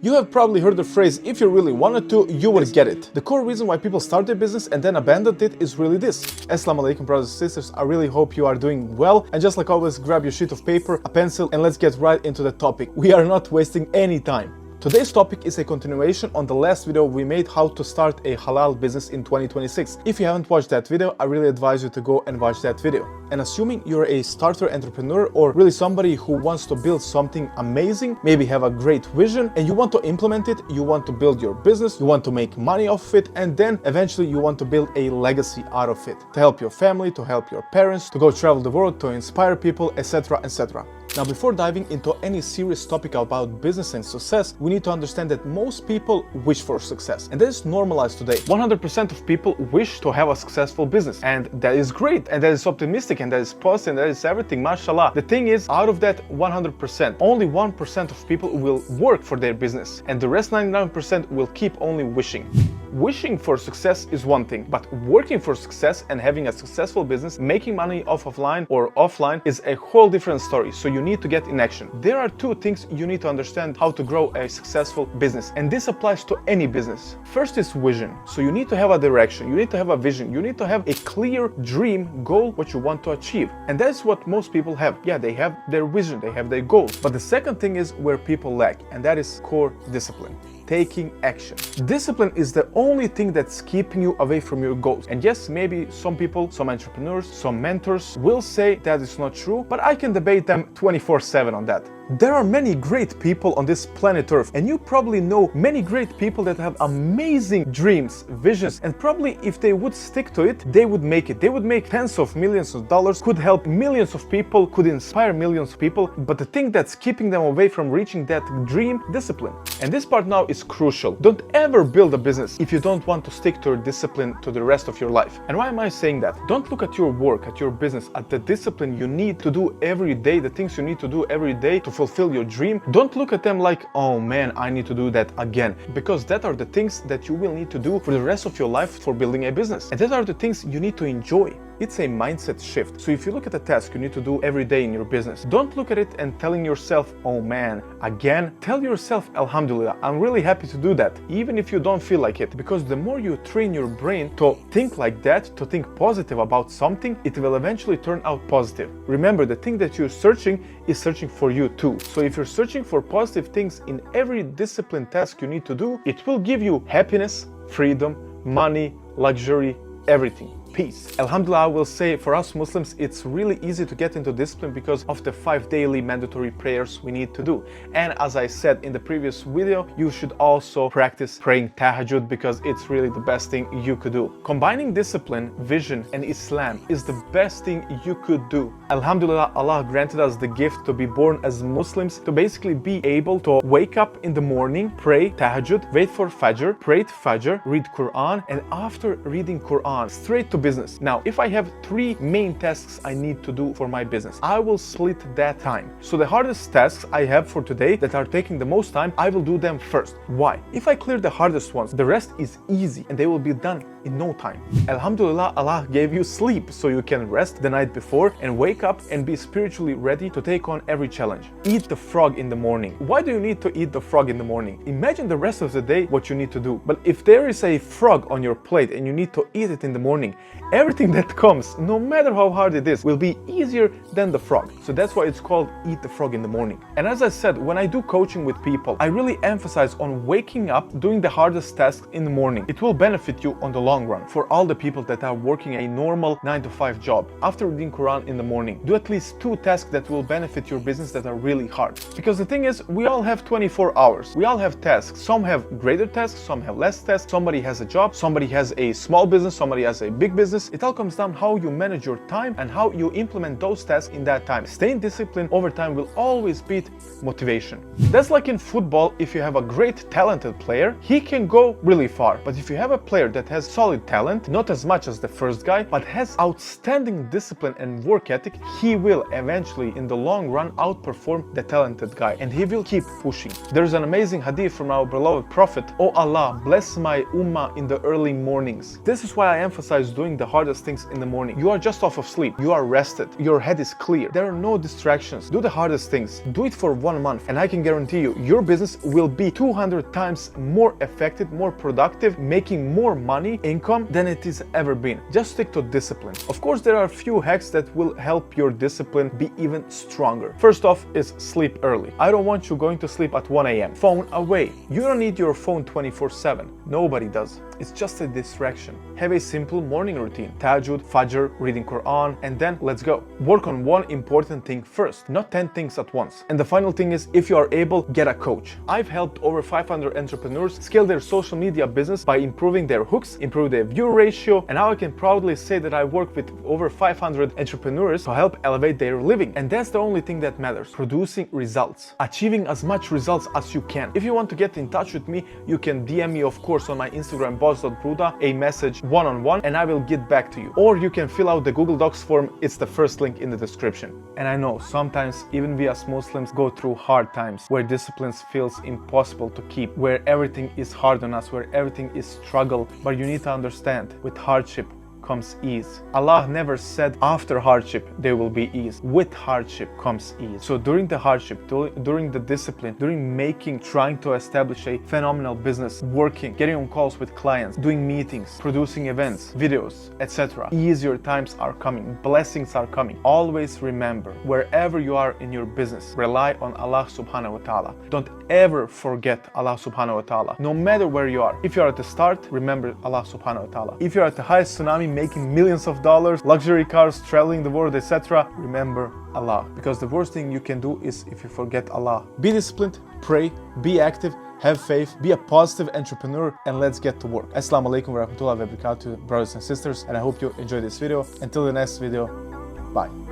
You have probably heard the phrase, if you really wanted to, you would get it. The core reason why people start their business and then abandoned it is really this. Assalamu alaikum, brothers and sisters. I really hope you are doing well. And just like always, grab your sheet of paper, a pencil, and let's get right into the topic. We are not wasting any time. Today's topic is a continuation on the last video we made, how to start a halal business in 2026. If you haven't watched that video, I really advise you to go and watch that video. And assuming you're a starter entrepreneur or really somebody who wants to build something amazing, maybe have a great vision and you want to implement it, you want to build your business, you want to make money off of it, and then eventually you want to build a legacy out of it to help your family, to help your parents, to go travel the world, to inspire people, etc., etc. Now, before diving into any serious topic about business and success, we need to understand that most people wish for success, and that is normalized today. 100% of people wish to have a successful business, and that is great, and that is optimistic, and that is positive, and that is everything, mashallah. The thing is, out of that 100%, only 1% of people will work for their business, and the rest 99% will keep only wishing. Wishing for success is one thing, but working for success and having a successful business, making money offline or offline is a whole different story. So you need to get in action. There are two things you need to understand how to grow a successful business, and this applies to any business. First is vision. So you need to have a direction, you need to have a vision, you need to have a clear dream, goal, what you want to achieve. And that's what most people have. Yeah, they have their vision, they have their goals. But the second thing is where people lack, and that is core discipline. Taking action. Discipline is the only thing that's keeping you away from your goals. And yes, maybe some people, some entrepreneurs, some mentors will say that is not true, but I can debate them 24/7 on that. There are many great people on this planet Earth, and you probably know many great people that have amazing dreams, visions, and probably if they would stick to it, they would make it. They would make tens of millions of dollars, could help millions of people, could inspire millions of people, but the thing that's keeping them away from reaching that dream, discipline. And this part now is crucial. Don't ever build a business if you don't want to stick to your discipline to the rest of your life. And why am I saying that? Don't look at your work, at your business, at the discipline you need to do every day, the things you need to do every day to fulfill your dream. Don't look at them like, oh man, I need to do that again, because that are the things that you will need to do for the rest of your life for building a business. And that are the things you need to enjoy. It's a mindset shift. So if you look at a task you need to do every day in your business, don't look at it and telling yourself, oh man, again. Tell yourself, alhamdulillah, I'm really happy to do that, even if you don't feel like it. Because the more you train your brain to think like that, to think positive about something, it will eventually turn out positive. Remember, the thing that you're searching is searching for you too. So if you're searching for positive things in every discipline task you need to do, it will give you happiness, freedom, money, luxury, everything. Peace. Alhamdulillah, I will say for us Muslims, it's really easy to get into discipline because of the 5 daily mandatory prayers we need to do. And as I said in the previous video, you should also practice praying tahajjud because it's really the best thing you could do. Combining discipline, vision, and Islam is the best thing you could do. Alhamdulillah, Allah granted us the gift to be born as Muslims, to basically be able to wake up in the morning, pray tahajjud, wait for Fajr, pray Fajr, read Qur'an, and after reading Qur'an, straight to business. Now, if I have 3 main tasks I need to do for my business, I will split that time. So the hardest tasks I have for today that are taking the most time, I will do them first. Why? If I clear the hardest ones, the rest is easy and they will be done in no time. Alhamdulillah, Allah gave you sleep so you can rest the night before and wake up and be spiritually ready to take on every challenge. Eat the frog in the morning. Why do you need to eat the frog in the morning? Imagine the rest of the day what you need to do. But if there is a frog on your plate and you need to eat it in the morning, everything that comes, no matter how hard it is, will be easier than the frog. So that's why it's called eat the frog in the morning. And as I said, when I do coaching with people, I really emphasize on waking up, doing the hardest tasks in the morning. It will benefit you on the long run. For all the people that are working a normal 9-to-5 job, after reading Quran in the morning, do at least 2 tasks that will benefit your business that are really hard. Because the thing is, we all have 24 hours. We all have tasks. Some have greater tasks, some have less tasks. Somebody has a job, somebody has a small business, somebody has a big business. It all comes down how you manage your time and how you implement those tasks in that time. Staying disciplined over time will always beat motivation. That's like in football. If you have a great talented player, he can go really far. But if you have a player that has solid talent, not as much as the first guy, but has outstanding discipline and work ethic, he will eventually in the long run outperform the talented guy, and he will keep pushing. There's an amazing hadith from our beloved Prophet: "Oh Allah, bless my ummah in the early mornings." This is why I emphasize doing doing the hardest things in the morning. You are just off of sleep. You are rested. Your head is clear. There are no distractions. Do the hardest things. Do it for 1 month, and I can guarantee you, your business will be 200 times more effective, more productive, making more money, income than it has ever been. Just stick to discipline. Of course, there are a few hacks that will help your discipline be even stronger. First off is sleep early. I don't want you going to sleep at 1 a.m. Phone away. You don't need your phone 24/7. Nobody does. It's just a distraction. Have a simple morning routine. Tahajjud, Fajr, reading Qur'an, and then let's go. Work on one important thing first, not 10 things at once. And the final thing is, if you are able, get a coach. I've helped over 500 entrepreneurs scale their social media business by improving their hooks, improve their view ratio, and now I can proudly say that I work with over 500 entrepreneurs to help elevate their living. And that's the only thing that matters, producing results, achieving as much results as you can. If you want to get in touch with me, you can DM me, of course, on my Instagram, boss.bruda, a message one-on-one, and I will get back to you. Or you can fill out the Google Docs form. It's the first link in the description. And I know sometimes even we as Muslims go through hard times where discipline feels impossible to keep, where everything is hard on us, where everything is struggle. But you need to understand, with hardship comes ease. Allah never said after hardship there will be ease. With hardship comes ease. So during the hardship, during the discipline, during trying to establish a phenomenal business, working, getting on calls with clients, doing meetings, producing events, videos, etc. Easier times are coming. Blessings are coming. Always remember, wherever you are in your business, rely on Allah subhanahu wa ta'ala. Don't ever forget Allah subhanahu wa ta'ala. No matter where you are. If you are at the start, remember Allah subhanahu wa ta'ala. If you're at the highest tsunami, making millions of dollars, luxury cars, traveling the world, etc., remember Allah. Because the worst thing you can do is if you forget Allah. Be disciplined, pray, be active, have faith, be a positive entrepreneur, and let's get to work. Assalamu alaikum wa rahmatullahi wa barakatuh, brothers and sisters, and I hope you enjoyed this video. Until the next video, bye.